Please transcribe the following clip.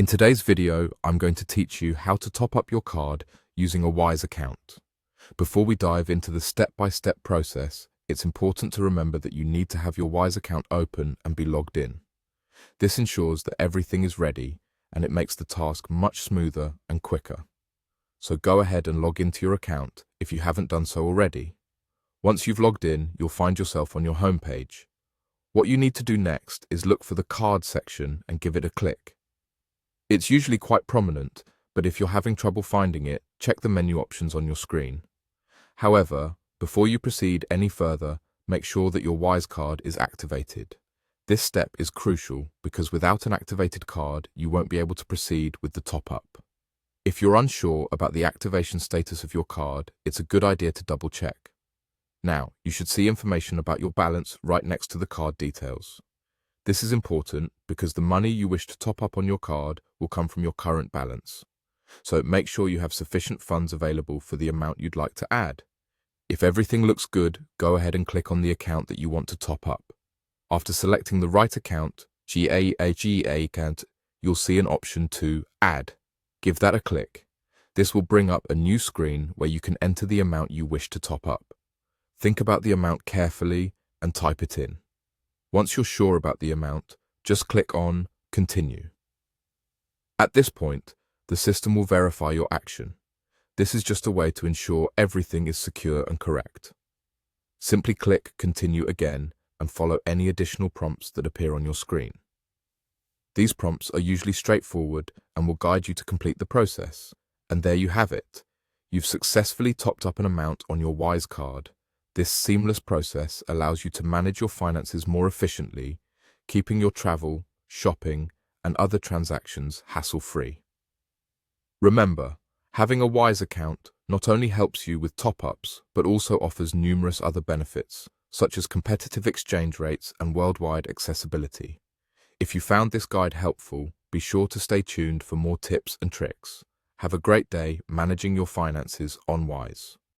In today's video, I'm going to teach you how to top up your card using a Wise account. Before we dive into the step-by-step process, it's important to remember that you need to have your Wise account open and be logged in. This ensures that everything is ready and it makes the task much smoother and quicker. So go ahead and log into your account if you haven't done so already. Once you've logged in, you'll find yourself on your home page. What you need to do next is look for the card section and give it a click. It's usually quite prominent, but if you're having trouble finding it, check the menu options on your screen. However, before you proceed any further, make sure that your Wise card is activated. This step is crucial because without an activated card, you won't be able to proceed with the top-up. If you're unsure about the activation status of your card, it's a good idea to double-check. Now, you should see information about your balance right next to the card details. This is important because the money you wish to top up on your card will come from your current balance. So make sure you have sufficient funds available for the amount you'd like to add. If everything looks good, go ahead and click on the account that you want to top up. After selecting the right account, GA account, you'll see an option to Add. Give that a click. This will bring up a new screen where you can enter the amount you wish to top up. Think about the amount carefully and type it in. Once you're sure about the amount, just click on Continue. At this point, the system will verify your action. This is just a way to ensure everything is secure and correct. Simply click Continue again and follow any additional prompts that appear on your screen. These prompts are usually straightforward and will guide you to complete the process. And there you have it. You've successfully topped up an amount on your Wise card. This seamless process allows you to manage your finances more efficiently, keeping your travel, shopping, and other transactions hassle-free. Remember, having a Wise account not only helps you with top-ups, but also offers numerous other benefits, such as competitive exchange rates and worldwide accessibility. If you found this guide helpful, be sure to stay tuned for more tips and tricks. Have a great day managing your finances on Wise.